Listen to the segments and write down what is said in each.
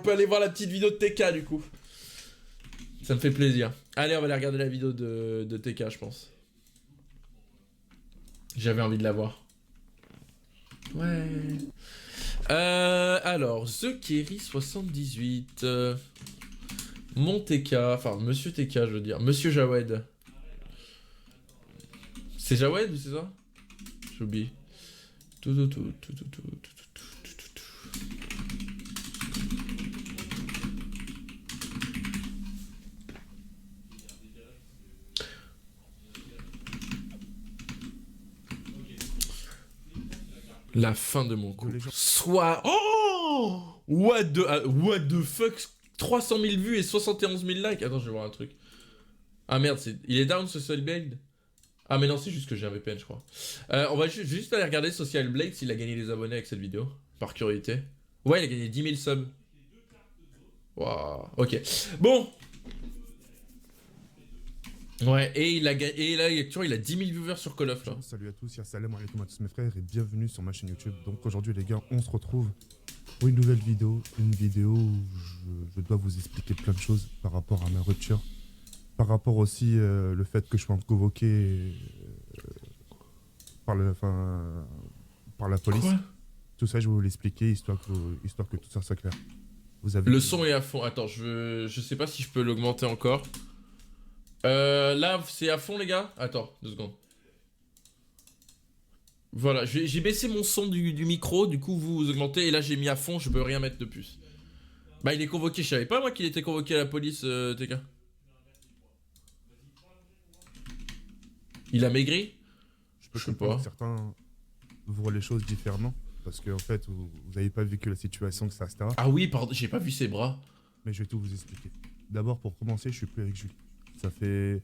peut aller voir la petite vidéo de TK du coup. Ça me fait plaisir. Allez, on va aller regarder la vidéo de TK, je pense. J'avais envie de la voir. Ouais. Alors, The Kerry 78. Mon TK, enfin Monsieur TK, je veux dire. Monsieur Jawed. C'est Jawed ou c'est ça? J'oublie. La fin de mon couple. Soit... Oh, what the fuck, 300 000 vues et 71 000 likes. Attends, je vais voir un truc. Ah merde, il est down Social Blade. Ah mais non, c'est juste que j'ai un VPN, je crois. On va juste aller regarder Social Blade s'il a gagné des abonnés avec cette vidéo. Par curiosité. Ouais, il a gagné 10 000 subs. Waouh, ok. Bon. Ouais, et il a gagné, et là, il a 10 000 viewers sur Call of là. Salut à tous, salam alaikum à tous mes frères et bienvenue sur ma chaîne YouTube. Donc aujourd'hui les gars, on se retrouve pour une nouvelle vidéo. Une vidéo où je dois vous expliquer plein de choses par rapport à ma rupture. Par rapport aussi le fait que je sois convoqué par la police. Quoi? Tout ça je vais vous l'expliquer histoire que tout ça soit clair. Vous avez Le son est à fond. Attends, je sais pas si je peux l'augmenter encore. Là, c'est à fond, les gars. Attends, 2 secondes. Voilà, j'ai baissé mon son du micro, du coup, vous augmentez, et là, j'ai mis à fond, je peux rien mettre de plus. Bah, il est convoqué, je savais pas, moi, qu'il était convoqué à la police, TK. Il a maigri? Je sais comprendre pas. que certains voient les choses différemment, parce qu'en fait, vous n'avez pas vécu la situation, que ça, etc. Ah oui, pardon, j'ai pas vu ses bras. Mais je vais tout vous expliquer. D'abord, pour commencer, je suis plus avec Julie. Ça fait...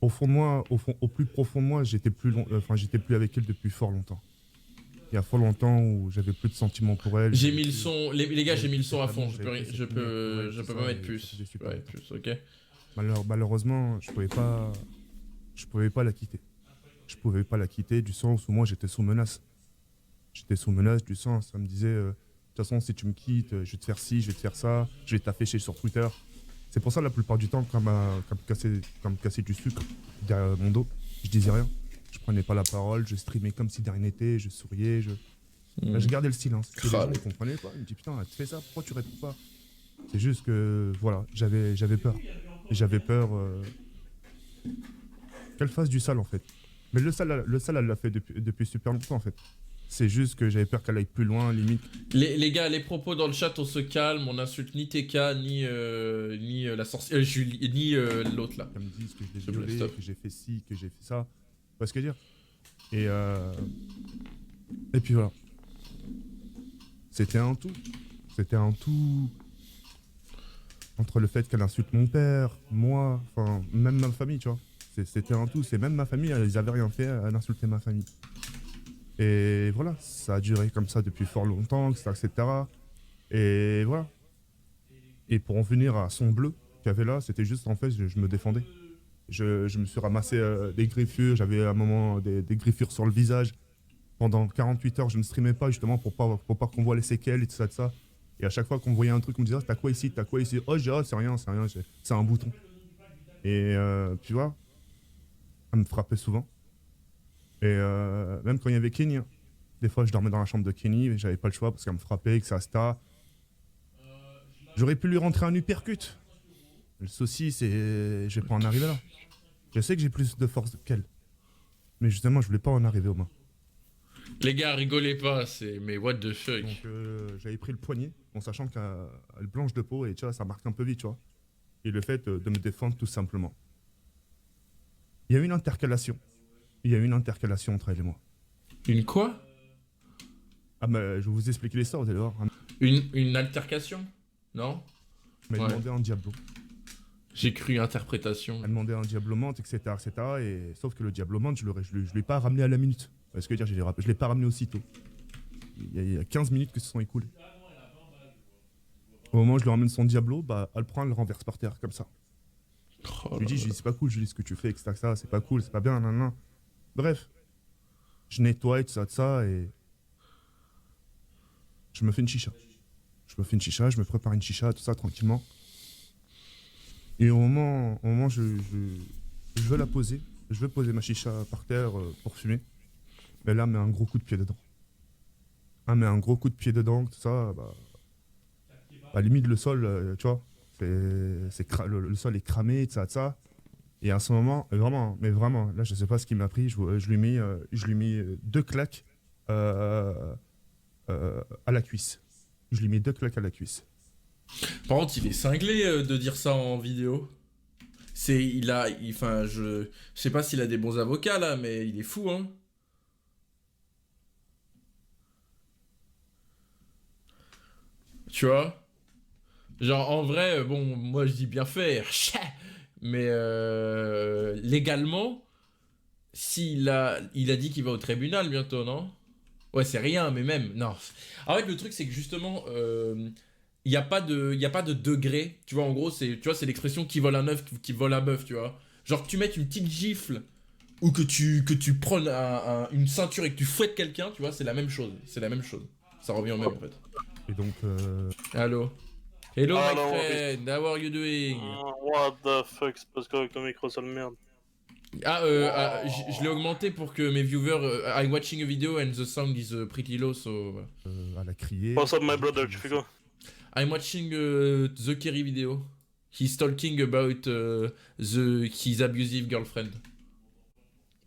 Au fond de moi, au plus profond de moi, j'étais plus avec elle depuis fort longtemps. Il y a fort longtemps où j'avais plus de sentiments pour elle. J'ai mis le son, les gars, j'ai mis le son à fond, je peux pas mettre plus. Ouais, plus, ok. Malheureusement, je pouvais pas la quitter. Je pouvais pas la quitter du sens où moi j'étais sous menace. J'étais sous menace du sens, ça me disait, de toute façon, si tu me quittes, je vais te faire ci, je vais te faire ça, je vais t'afficher sur Twitter. C'est pour ça, la plupart du temps, quand me casser du sucre derrière mon dos, je disais rien. Je prenais pas la parole, je streamais comme si de rien n'était, je souriais, je gardais le silence. Les gens ne comprenaient pas, ils me disaient putain, tu fais ça, pourquoi tu réponds pas? C'est juste que, voilà, j'avais peur. J'avais peur qu'elle fasse du sale, en fait. Mais le sale, elle l'a fait depuis super longtemps, en fait. C'est juste que j'avais peur qu'elle aille plus loin, limite. Les gars, les propos dans le chat, on se calme, on n'insulte ni TK, ni la sorcière, Julie, ni l'autre là. Qu'elle me dise que je l'ai violée, que j'ai fait ci, que j'ai fait ça. Tu vois ce que je veux dire? Et puis voilà. C'était un tout. C'était un tout. Entre le fait qu'elle insulte mon père, moi, enfin, même ma famille, tu vois. C'était un tout. C'est même ma famille, ils avaient rien fait, elle insultait ma famille. Et voilà, ça a duré comme ça depuis fort longtemps, etc. Et voilà. Et pour en venir à son bleu qu'il y avait là, c'était juste en fait, je me défendais. Je me suis ramassé des griffures, j'avais à un moment des griffures sur le visage. Pendant 48 heures, je ne streamais pas justement pour pas qu'on voit les séquelles et tout ça, de ça. Et à chaque fois qu'on voyait un truc, on me disait, t'as quoi ici, t'as quoi ici? Oh, je dis, oh, c'est rien, c'est un bouton. Et tu vois, elle me frappait souvent. Et même quand il y avait Kenny, hein, des fois je dormais dans la chambre de Kenny, mais j'avais pas le choix parce qu'elle me frappait, que ça, etc. J'aurais pu lui rentrer un uppercut. Le souci, c'est je vais pas en arriver là. Je sais que j'ai plus de force qu'elle. Mais justement, je voulais pas en arriver aux mains. Les gars, rigolez pas, mais what the fuck. Donc j'avais pris le poignet, en sachant qu'elle est blanche de peau et tu vois, ça marque un peu vite, tu vois. Et le fait de me défendre tout simplement. Il y a eu une intercalation. Il y a eu une intercalation entre elle et moi. Une quoi? Ah mais je vais vous expliquer l'histoire, vous allez voir. Une altercation? Non? Elle m'a demandé un diablo. J'ai cru interprétation. Elle demandait un diablomante, etc., etc. Et sauf que le diablomante, je l'ai pas ramené à la minute. Parce que dire, je l'ai pas ramené aussitôt. Il y a 15 minutes que se sont écoulées. Au moment où je lui ramène son diablo, bah, elle prend, elle le renverse par terre, comme ça. Oh je lui dis, c'est pas cool, Julie, ce que tu fais, etc., c'est pas cool, c'est pas bien, nan, nan. Bref. Je nettoie, tout ça, et... je me fais une chicha. Je me prépare une chicha, tout ça, tranquillement. Et au moment je veux la poser. Je veux poser ma chicha par terre pour fumer. Mais là, met un gros coup de pied dedans. Met un gros coup de pied dedans, tout ça, limite le sol, tu vois, le sol est cramé, tout ça. Et à ce moment, vraiment, là, je sais pas ce qu'il m'a pris, je lui ai mis 2 claques à la cuisse. Je lui mets 2 claques à la cuisse. Par contre, il est cinglé de dire ça en vidéo. Enfin, je sais pas s'il a des bons avocats là, mais il est fou, hein. Tu vois? Genre, en vrai, bon, moi je dis bien fait, mais légalement, il a dit qu'il va au tribunal bientôt, non? Ouais, c'est rien, mais même, non. En fait, le truc, c'est que justement, il y a pas de degré. Tu vois, en gros, tu vois, c'est l'expression qui vole un œuf, qui vole un bœuf, tu vois. Genre que tu mettes une petite gifle ou que tu prennes une ceinture et que tu fouettes quelqu'un, tu vois, c'est la même chose. C'est la même chose. Ça revient au même, en fait. Et donc, Allô? Hello, my Hello, friend, how are you doing? What the fuck, c'est parce qu'avec ton micro, ça le merde. Je l'ai augmenté pour que mes viewers. I'm watching a video and the sound is pretty low, so. elle a crié. What's up, my brother, tu fais quoi? I'm watching the Kerry video. He's talking about his abusive girlfriend.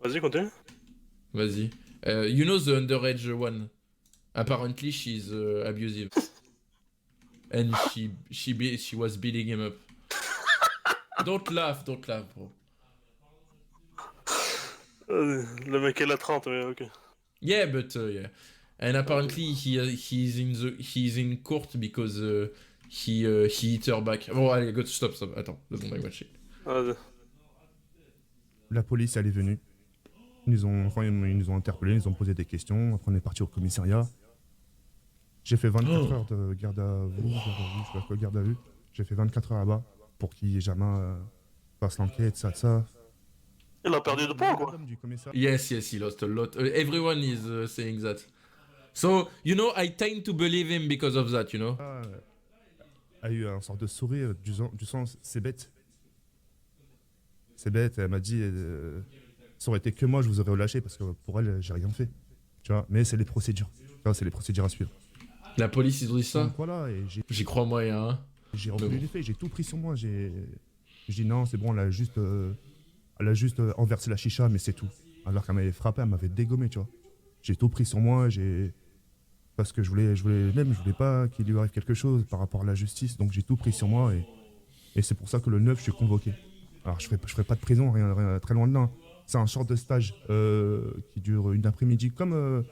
Vas-y, continue. Vas-y. You know the underage one. Apparently she's abusive. And she was beating him up. Don't laugh, bro. Le mec, il a 30, mais ok. Yeah, but yeah. And apparently he's in court because he hit her back. Bon, allez, go, stop. Attends, le bon watch it. Vas-y. La police, elle est venue. Ils nous ont interpellés, ils nous ont posé des questions. Après, on est parti au commissariat. J'ai fait 24 heures de garde à vue, je sais pas quoi, garde à vue. J'ai fait 24 heures là-bas pour qu'il jamais fasse l'enquête, ça. Il a perdu de poids, quoi. Yes, he lost a lot. Everyone is saying that. So, you know, I tend to believe him because of that, you know. A eu un sorte de sourire du sens, c'est bête. C'est bête, elle m'a dit, ça aurait été que moi, je vous aurais relâché parce que pour elle, j'ai rien fait. Tu vois, mais c'est les procédures. Tu vois, c'est les procédures à suivre. La police, ils ont dit ça? Donc voilà, et j'y crois moyen, hein. J'ai reconnu les faits, j'ai tout pris sur moi. J'ai dit non, c'est bon, elle a juste renversé la chicha, mais c'est tout. Alors qu'elle m'avait frappé, elle m'avait dégommé, tu vois. J'ai tout pris sur moi, parce que je voulais pas qu'il lui arrive quelque chose par rapport à la justice, donc j'ai tout pris sur moi et c'est pour ça que le 9, je suis convoqué. Alors je ferai pas de prison, rien très loin de là. C'est un short de stage qui dure une après-midi, comme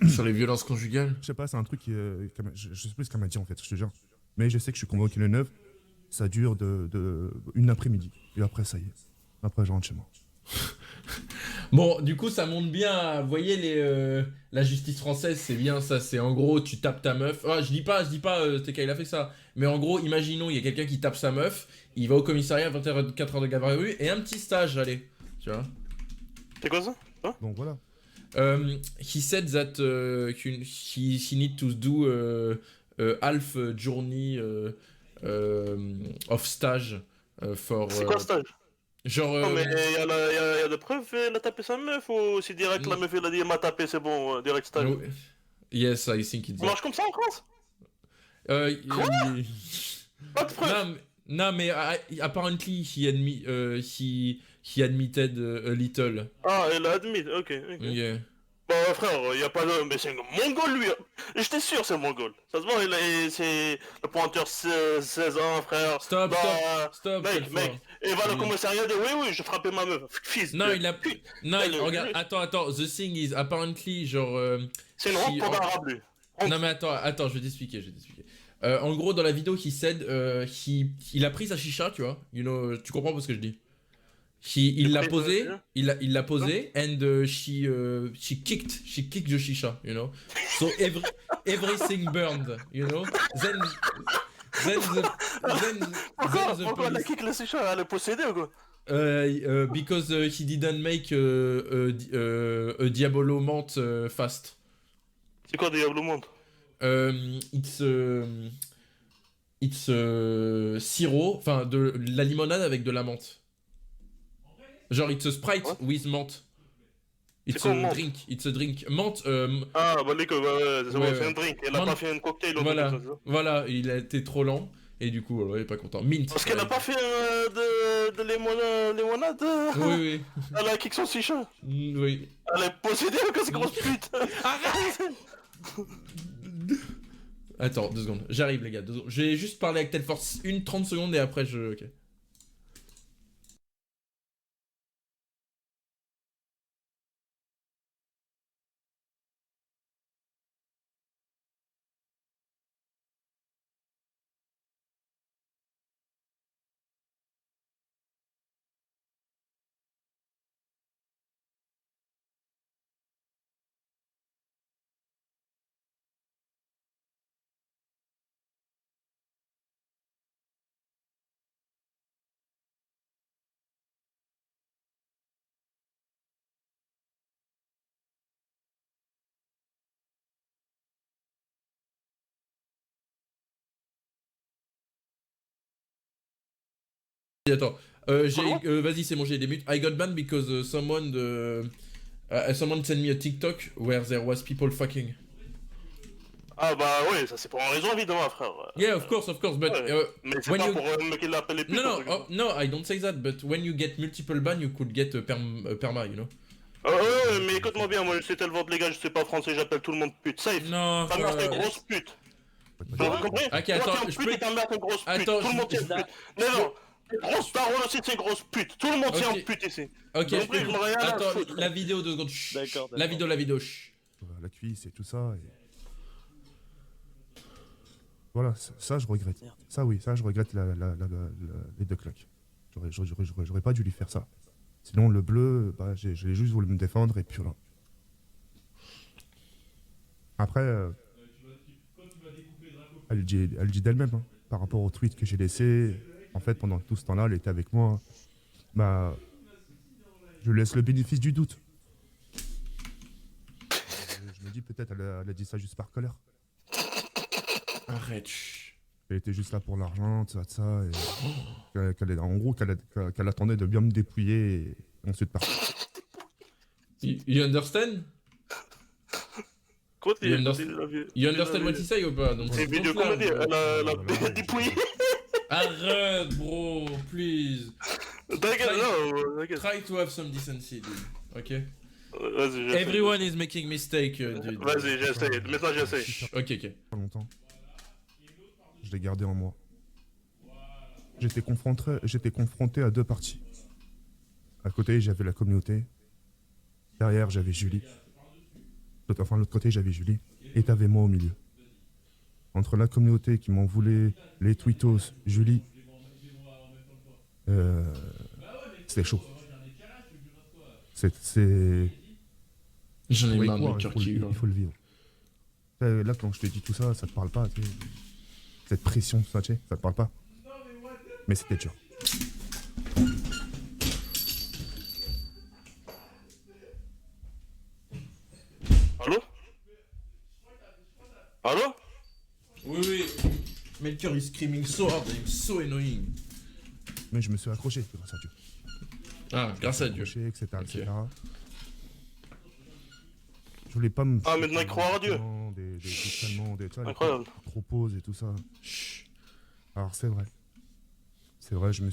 sur les violences conjugales. Je sais pas, c'est un truc je sais plus ce qu'elle m'a dit en fait, je te jure. Mais je sais que je suis convoqué le 9, ça dure une après-midi. Et après, ça y est. Après, je rentre chez moi. Bon, du coup, ça monte bien. Vous voyez, la justice française, c'est bien ça. C'est en gros, tu tapes ta meuf. Ah, je dis pas, TK, il a fait ça. Mais en gros, imaginons, il y a quelqu'un qui tape sa meuf. Il va au commissariat, 24 heures de garde à vue et un petit stage, allez. Tu vois. C'est quoi ça? Donc voilà. He said that he need to do half journey of stage for. C'est quoi stage? Genre. Non, mais il y a des preuves, elle a tapé sa meuf ou c'est direct la meuf elle a dit elle m'a tapé, c'est bon, direct stage? Yes, I think it's. Ça marche comme ça en France? Pas de preuves? Non, mais apparently he admitted a little. Ah, elle a admis, ok. Yeah. Bah frère, y a pas de... Mais c'est un mongol lui. J'étais sûr c'est un mongol. Ça se voit, c'est le pointeur 16 ans frère. Stop. Mec, il va le commissariat de oui, je frappais ma meuf. Fils non, de... il a... Non, regarde, attends, the thing is, apparently, genre... c'est une honte pour l'arabe lui. Non mais attends, je vais t'expliquer. En gros, dans la vidéo, he said, il a pris sa chicha, tu vois. You know, tu comprends ce que je dis? Il l'a posé, and she kicked the shisha, you know. So everything burned, you know. Then Pourquoi elle a kick le shisha? Elle est possédée ou quoi? Because he didn't make a Diabolo monte fast. C'est quoi Diablo monte? It's sirop, enfin de la limonade avec de la menthe. Genre it's a Sprite What? with menthe. It's quoi, a menthe? drink, it's a drink. Menthe, Ah, bah les gars, ouais, c'est bon, Ouais, c'est ouais. un drink. Elle a Man- pas fait un cocktail ou un truc voilà, comme ça, c'est ça. voilà, il a été trop lent et du coup, il est pas content. Mint. Parce qu'elle a pas fait de limonade. Oui, oui, Elle a kick son chicha. oui. Elle est possédée avec cette grosse pute. Arrête. Attends, 2 secondes. J'arrive, les gars. 2 secondes. Je vais juste parler avec Telforce 30 secondes et après je. Ok. Attends. Vas-y, c'est bon, j'ai des minutes. I got banned because someone sent me a TikTok where there was people fucking. Ah bah ouais, ça c'est pour une raison évidemment, frère. Yeah, of course, but Ouais. Mais c'est when pas you pour un mec qui l'appelle les putes. no un no truc comme oh, no, I don't say that, but when you get multiple ban, you could get perma, you know. ça. Ouais, mais écoute-moi bien, moi je sais tellement de les gars, je sais pas français, j'appelle tout le monde pute. Safe. Non. Ta mère c'est une grosse pute. Vous avez compris? Ok, Toi, attends, t'es un je pute peux- et ta mère c'est une grosse pute. Attends, Tout le monde je- c'est une pute. Non, grosse parole aussi c'est une grosse pute. Tout le monde c'est Ok. un pute ici. Ok, je Donc, peux. je m'en rien à Attends, foutre. la vidéo 2 secondes. Chut. D'accord, La vidéo. Chut. La cuisse et tout ça. Et... Voilà, ça je regrette. Merde. Ça oui, ça je regrette les 2 claques. J'aurais pas dû lui faire ça. Sinon le bleu, bah, j'ai juste voulu me défendre et puis voilà. Après, elle dit d'elle-même, hein, par rapport au tweet que j'ai laissé. En fait, pendant tout ce temps-là, elle était avec moi. Bah, je laisse le bénéfice du doute. Je me dis peut-être elle a dit ça juste par colère. Arrête. Chut. Elle était juste là pour l'argent, tout ça, et en gros qu'elle attendait de bien me dépouiller et ensuite partir. You understand? Quoi, You understand what he say ou pas? Donc, C'est une vidéo donc là, comédie, elle a Voilà. dépouillé. Arrête, bro, please. T'inquiète, non, t'inquiète. Try to have some decency, dude. Ok? Vas-y, j'essaie. Everyone is making mistake, dude. Vas-y, j'essaie. Maintenant, j'essaie. Ok. Pas longtemps. Je l'ai gardé en moi. J'étais confronté à 2 parties. À côté, j'avais la communauté. Derrière, j'avais Julie. Enfin, de l'autre côté, j'avais Julie. Et t'avais moi au milieu. Entre la communauté qui m'en voulait, les tweetos, Julie. C'était chaud. C'est... J'en ai Ouais, marre de quoi, mon cœur qui il faut le vivre. Là, quand je te dis tout ça, ça te parle pas, tu sais. Cette pression, tout ça, tu sais, ça te parle pas. Mais c'était dur. Allô? Allô? Oui. Melchior is screaming so hard and so annoying. Mais je me suis accroché, grâce à Dieu. Ah, grâce à Dieu. Accroché, etc., Ok. etc. Je voulais pas me... Ah, maintenant, il croit à Dieu. Des calmants, des... tu vois, les Incroyable. propos et tout ça. Chut. Alors, c'est vrai. C'est vrai, je me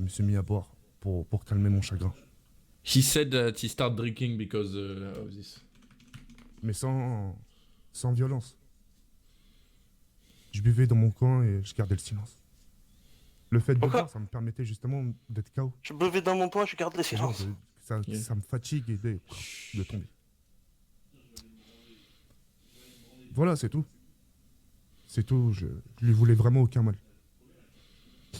suis mis à boire pour calmer mon chagrin. He said that he started drinking because of this. Mais sans violence. Je buvais dans mon coin et je gardais le silence. Le fait de Pourquoi boire, ça me permettait justement d'être KO. Je buvais dans mon poing, je garde les Genre silences. ça, ça me fatigue et de tomber. Voilà, c'est tout. C'est tout, je lui voulais vraiment aucun mal. Je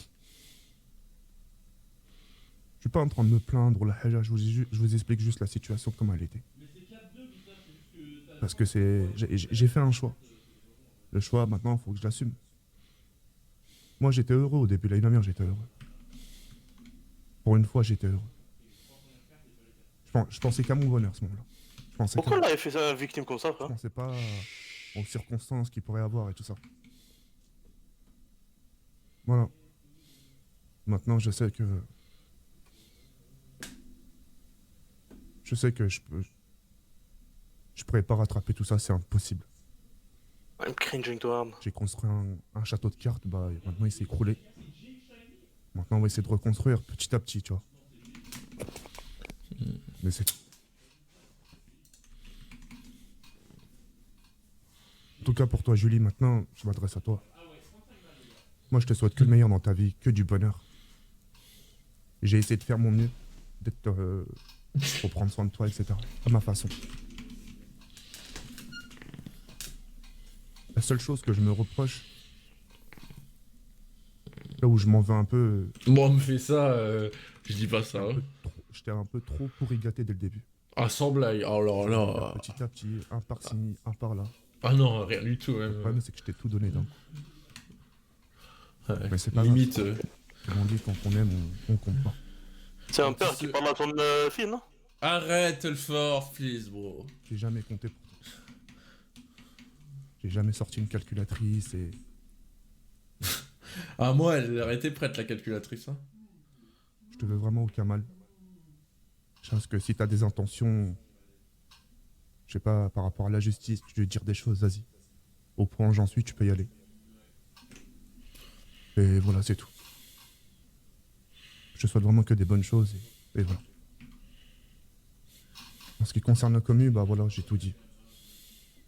suis pas en train de me plaindre, la haja, je vous explique juste la situation comme elle était. Parce que j'ai fait un choix. Le choix, maintenant, il faut que je l'assume. Moi, j'étais heureux au début, l'année dernière, j'étais heureux. Pour une fois, j'étais heureux. Je pensais qu'à mon bonheur, à ce moment-là. Je pensais Pourquoi qu'à- elle avait fait ça victime comme ça, Je frère? pensais pas... aux circonstances qu'il pourrait avoir et tout ça. Voilà. Maintenant, je sais que je pourrais pas rattraper tout ça, c'est impossible. I'm cringing to hard. J'ai construit un château de cartes, bah et maintenant il s'est écroulé. Maintenant on va essayer de reconstruire petit à petit, tu vois. Mais c'est... En tout cas pour toi Julie, maintenant je m'adresse à toi. Moi je te souhaite que le meilleur dans ta vie, que du bonheur. J'ai essayé de faire mon mieux, d'être pour prendre soin de toi, etc. À ma façon. La seule chose que je me reproche, là où je m'en veux un peu, Moi, on me fait ça, je dis pas ça. Hein. j'étais un peu trop pourri gâté dès le début. Ah, sans blague, oh là là. Petit à petit, un par-ci, un par-là. Ah non, rien du tout, Le même. problème c'est que je t'ai tout donné d'un coup. Ouais, Mais c'est pas limite. Comme on dit, quand on aime, on compte pas. C'est un père qui parle à ton fille, non? Arrête le fort, please, bro. J'ai jamais compté pour toi. J'ai jamais sorti une calculatrice et... Ah, moi, elle aurait été prête, la calculatrice. Hein. Je te veux vraiment aucun mal. Je pense que si t'as des intentions, je sais pas, par rapport à la justice, tu veux dire des choses, vas-y. Au point où j'en suis, tu peux y aller. Et voilà, c'est tout. Je te souhaite vraiment que des bonnes choses et voilà. En ce qui concerne la commu, bah voilà, j'ai tout dit.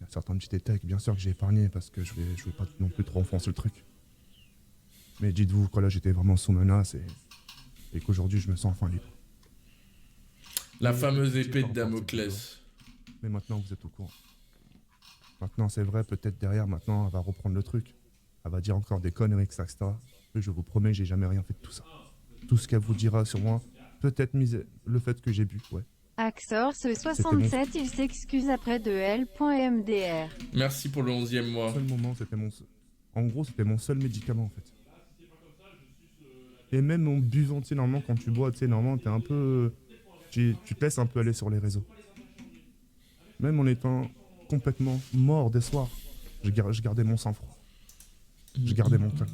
Il y a certains petits détails, bien sûr, que j'ai épargnés parce que je vais pas non plus trop enfoncer le truc. Mais dites-vous que là, j'étais vraiment sous menace et qu'aujourd'hui, je me sens enfin libre. La fameuse J'ai épée pas de encore Damoclès. Mais maintenant, vous êtes au courant. Maintenant, c'est vrai, peut-être derrière, maintenant, elle va reprendre le truc. Elle va dire encore des conneries, etc. Mais je vous promets, j'ai jamais rien fait de tout ça. Tout ce qu'elle vous dira sur moi, peut-être mise le fait que j'ai bu, ouais. Axor ce 67, il s'excuse après de L.MDR. Merci pour le 11e mois. Le seul moment, c'était en gros, c'était mon seul médicament, en fait. Et même en buvant, tu sais, normalement, quand tu bois, tu sais, normalement, t'es un peu... Tu te laisses un peu aller sur les réseaux. Même en étant complètement mort des soirs, je gardais mon sang-froid. Je gardais mon calme.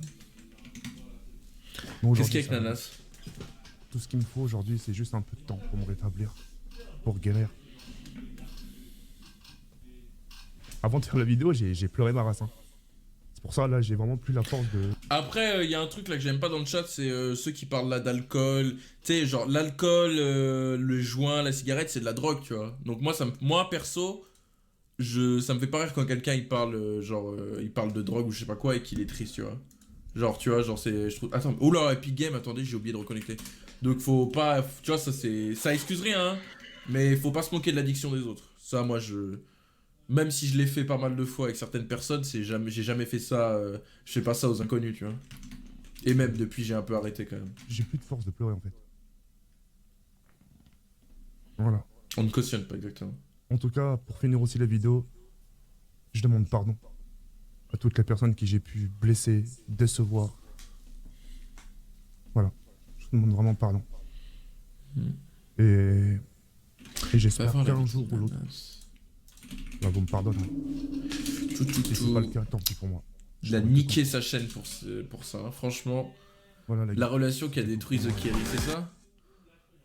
Bon, Qu'est-ce qu'il y a avec aujourd'hui, Nanas? tout ce qu'il me faut aujourd'hui, c'est juste un peu de temps pour me rétablir, pour guérir. Avant de faire la vidéo, j'ai pleuré ma race. Hein. C'est pour ça, là, j'ai vraiment plus la force de... Après, il y a un truc là que j'aime pas dans le chat, c'est ceux qui parlent là d'alcool. Tu sais, genre l'alcool, le joint, la cigarette, c'est de la drogue, tu vois. Donc moi perso, ça me fait pas rire quand quelqu'un il parle, il parle de drogue ou je sais pas quoi et qu'il est triste, tu vois. Genre, tu vois, genre c'est... Je trouve... Attends, oula, Epic Game, attendez, j'ai oublié de reconnecter. Donc faut pas... Tu vois, ça c'est... Ça excuse rien, hein. Mais faut pas se moquer de l'addiction des autres. Ça, moi, même si je l'ai fait pas mal de fois avec certaines personnes, j'ai jamais fait ça... Je fais pas ça aux inconnus, tu vois. Et même depuis, j'ai un peu arrêté quand même. J'ai plus de force de pleurer, en fait. Voilà. On ne cautionne pas exactement. En tout cas, pour finir aussi la vidéo, je demande pardon à toutes les personnes qui j'ai pu blesser, décevoir. Voilà. Je demande vraiment pardon. Et j'espère qu'un jour ou l'autre, bah, vous me pardonnerez. Si c'est pas le cas, tant pis pour moi. Il a niqué sa chaîne pour ça, hein. Franchement. Voilà, La relation qui a détruit The Kerry, c'est ça?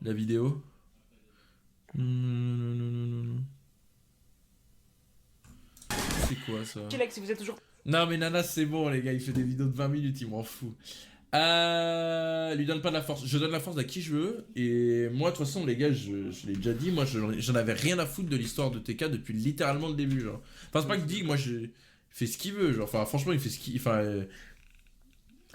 La vidéo? Non. C'est quoi ça? Chilex, si vous êtes toujours... Non mais Nana c'est bon les gars, il fait des vidéos de 20 minutes, il m'en fout. Lui donne pas de la force, je donne la force à qui je veux. Et moi de toute façon les gars, je l'ai déjà dit, moi j'en avais rien à foutre de l'histoire de TK depuis littéralement le début genre. Enfin c'est pas que je dis, moi il fait ce qu'il veut genre, enfin franchement il fait ce qu'il... Enfin...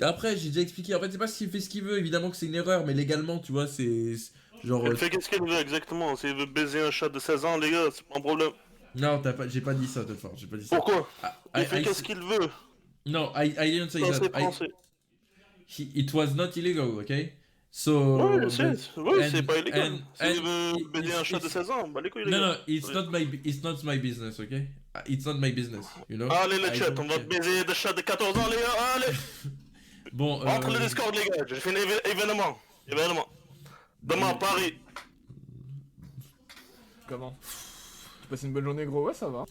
Après j'ai déjà expliqué, en fait c'est pas s'il fait ce qu'il veut, évidemment que c'est une erreur, mais légalement tu vois c'est... Genre... Il fait qu'est-ce qu'il veut exactement. S'il veut baiser un chat de 16 ans, les gars, c'est pas un problème. Non, j'ai pas dit ça, Telfort, j'ai pas dit ça. Pourquoi? Ah, Il fait qu'est-ce qu'il veut. No, I didn't say Non, that. c'est français. It was not illegal, okay? So... Ouais, c'est pas illégal. S'il veut it- baiser un chat de 16 ans, bah les couilles, les No, gars. no, it's not my business, okay? It's not my business, you know? Allez, le I chat, don't on va care. baiser des chats de 14 ans, les gars, allez. Bon, Entre le Discord, les gars, j'ai fait un événement. Demain, à Paris. Comment? Tu passes une bonne journée, gros? Ouais, ça va.